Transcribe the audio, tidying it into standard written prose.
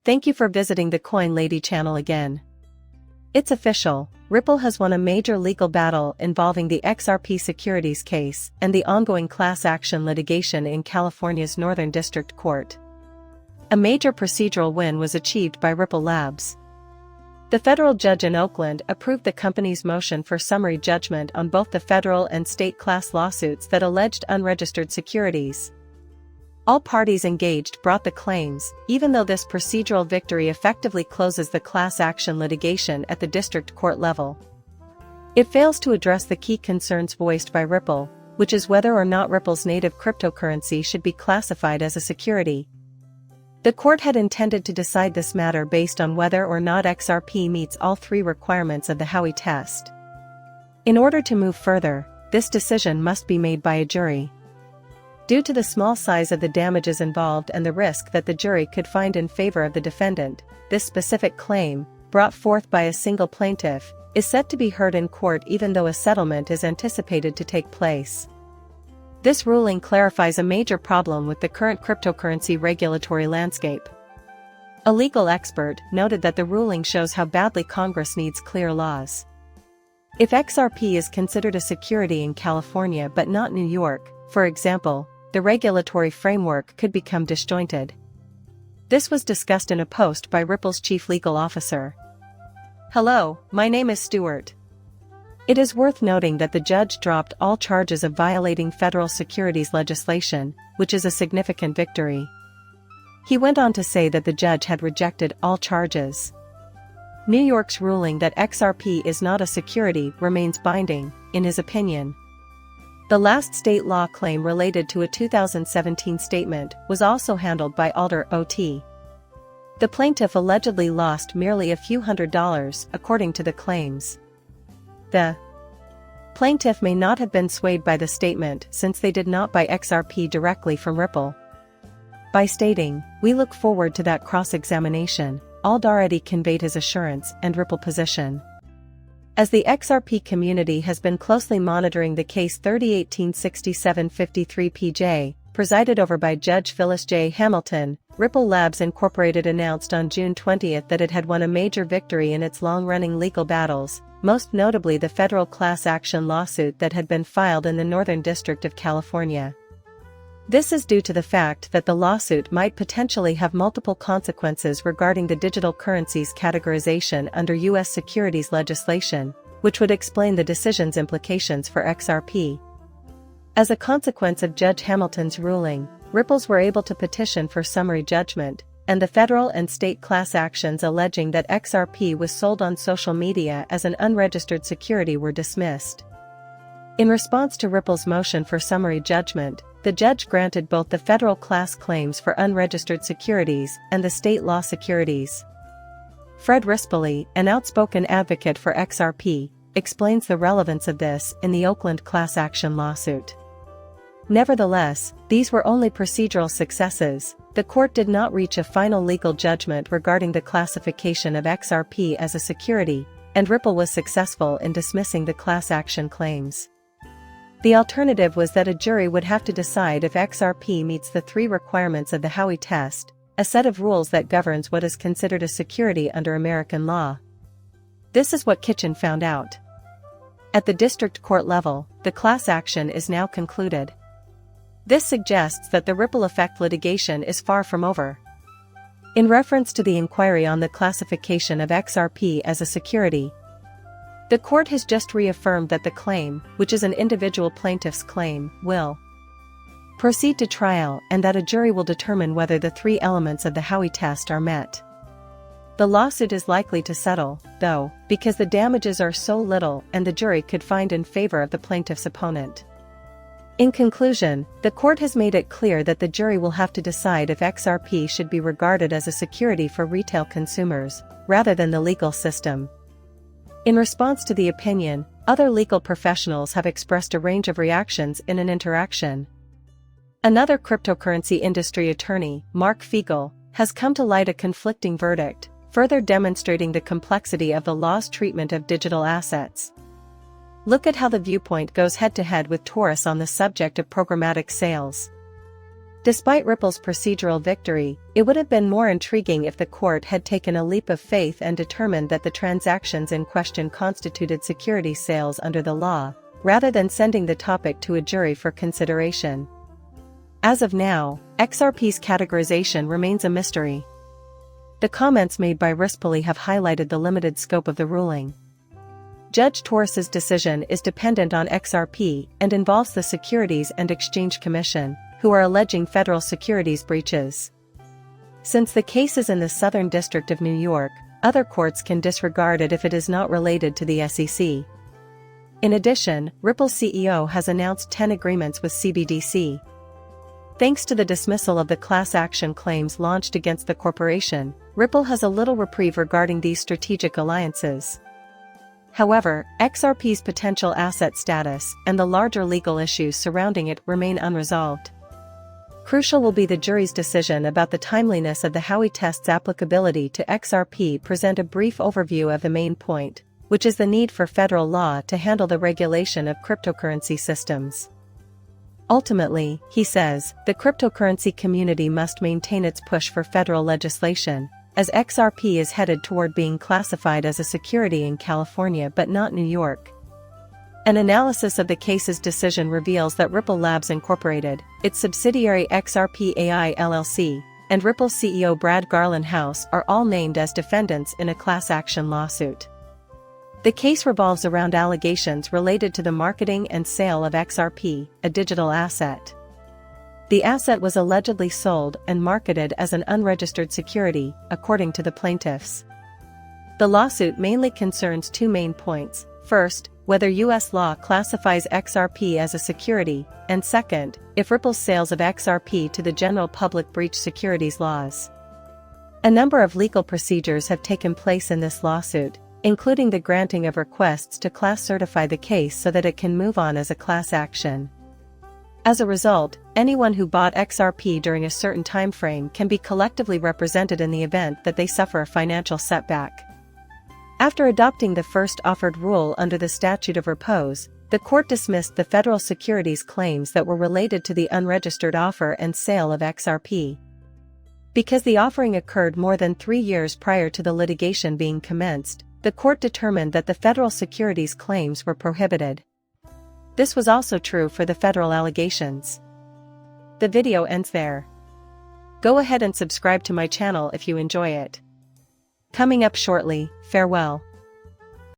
Thank you for visiting the Coin Lady channel again. It's official, Ripple has won a major legal battle involving the XRP Securities case and the ongoing class action litigation in California's Northern District Court. A major procedural win was achieved by Ripple Labs. The federal judge in Oakland approved the company's motion for summary judgment on both the federal and state class lawsuits that alleged unregistered securities. All parties engaged brought the claims, even though this procedural victory effectively closes the class action litigation at the district court level. It fails to address the key concerns voiced by Ripple, which is whether or not Ripple's native cryptocurrency should be classified as a security. The court had intended to decide this matter based on whether or not XRP meets all three requirements of the Howey test. In order to move further, this decision must be made by a jury. Due to the small size of the damages involved and the risk that the jury could find in favor of the defendant, this specific claim, brought forth by a single plaintiff, is set to be heard in court even though a settlement is anticipated to take place. This ruling clarifies a major problem with the current cryptocurrency regulatory landscape. A legal expert noted that the ruling shows how badly Congress needs clear laws. If XRP is considered a security in California but not New York, for example, the regulatory framework could become disjointed. This was discussed in a post by Ripple's chief legal officer. Hello, my name is Stuart. It is worth noting that the judge dropped all charges of violating federal securities legislation, which is a significant victory. He went on to say that the judge had rejected all charges. New York's ruling that XRP is not a security remains binding, in his opinion. The last state law claim related to a 2017 statement was also handled by Alder OT. The plaintiff allegedly lost merely a few $100s, according to the claims. The plaintiff may not have been swayed by the statement since they did not buy XRP directly from Ripple. By stating, "We look forward to that cross-examination," Alder already conveyed his assurance and Ripple position. As the XRP community has been closely monitoring the case 3018-6753-PJ, presided over by Judge Phyllis J. Hamilton, Ripple Labs Incorporated announced on June 20 that it had won a major victory in its long-running legal battles, most notably the federal class action lawsuit that had been filed in the Northern District of California. This is due to the fact that the lawsuit might potentially have multiple consequences regarding the digital currency's categorization under U.S. securities legislation, which would explain the decision's implications for XRP. As a consequence of Judge Hamilton's ruling, Ripples were able to petition for summary judgment, and the federal and state class actions alleging that XRP was sold on social media as an unregistered security were dismissed. In response to Ripple's motion for summary judgment, the judge granted both the federal class claims for unregistered securities and the state law securities. Fred Rispoli, an outspoken advocate for XRP, explains the relevance of this in the Oakland class action lawsuit. Nevertheless, these were only procedural successes. The court did not reach a final legal judgment regarding the classification of XRP as a security, and Ripple was successful in dismissing the class action claims. The alternative was that a jury would have to decide if XRP meets the three requirements of the Howey test, a set of rules that governs what is considered a security under American law. This is what Kitchen found out. At the district court level, the class action is now concluded. This suggests that the ripple effect litigation is far from over. In reference to the inquiry on the classification of XRP as a security, the court has just reaffirmed that the claim, which is an individual plaintiff's claim, will proceed to trial and that a jury will determine whether the three elements of the Howey test are met. The lawsuit is likely to settle, though, because the damages are so little and the jury could find in favor of the plaintiff's opponent. In conclusion, the court has made it clear that the jury will have to decide if XRP should be regarded as a security for retail consumers, rather than the legal system. In response to the opinion, other legal professionals have expressed a range of reactions in an interaction. Another cryptocurrency industry attorney, Mark Fiegel, has come to light a conflicting verdict, further demonstrating the complexity of the law's treatment of digital assets. Look at how the viewpoint goes head-to-head with Taurus on the subject of programmatic sales. Despite Ripple's procedural victory, it would have been more intriguing if the court had taken a leap of faith and determined that the transactions in question constituted securities sales under the law, rather than sending the topic to a jury for consideration. As of now, XRP's categorization remains a mystery. The comments made by Rispoli have highlighted the limited scope of the ruling. Judge Torres's decision is dependent on XRP and involves the Securities and Exchange Commission, who are alleging federal securities breaches. Since the case is in the Southern District of New York, other courts can disregard it if it is not related to the SEC. In addition, Ripple's CEO has announced 10 agreements with CBDC. Thanks to the dismissal of the class action claims launched against the corporation, Ripple has a little reprieve regarding these strategic alliances. However, XRP's potential asset status and the larger legal issues surrounding it remain unresolved. Crucial will be the jury's decision about the timeliness of the Howey test's applicability to XRP. Present a brief overview of the main point, which is the need for federal law to handle the regulation of cryptocurrency systems. Ultimately, he says, the cryptocurrency community must maintain its push for federal legislation, as XRP is headed toward being classified as a security in California but not New York. An analysis of the case's decision reveals that Ripple Labs Incorporated, its subsidiary XRP AI LLC, and Ripple CEO Brad Garland House are all named as defendants in a class action lawsuit. The case revolves around allegations related to the marketing and sale of XRP, a digital asset. The asset was allegedly sold and marketed as an unregistered security, according to the plaintiffs. The lawsuit mainly concerns two main points: first, whether U.S. law classifies XRP as a security, and second, if Ripple's sales of XRP to the general public breach securities laws. A number of legal procedures have taken place in this lawsuit, including the granting of requests to class certify the case so that it can move on as a class action. As a result, anyone who bought XRP during a certain time frame can be collectively represented in the event that they suffer a financial setback. After adopting the first offered rule under the statute of repose, the court dismissed the federal securities claims that were related to the unregistered offer and sale of XRP. Because the offering occurred more than 3 years prior to the litigation being commenced, the court determined that the federal securities claims were prohibited. This was also true for the federal allegations. The video ends there. Go ahead and subscribe to my channel if you enjoy it. Coming up shortly, farewell.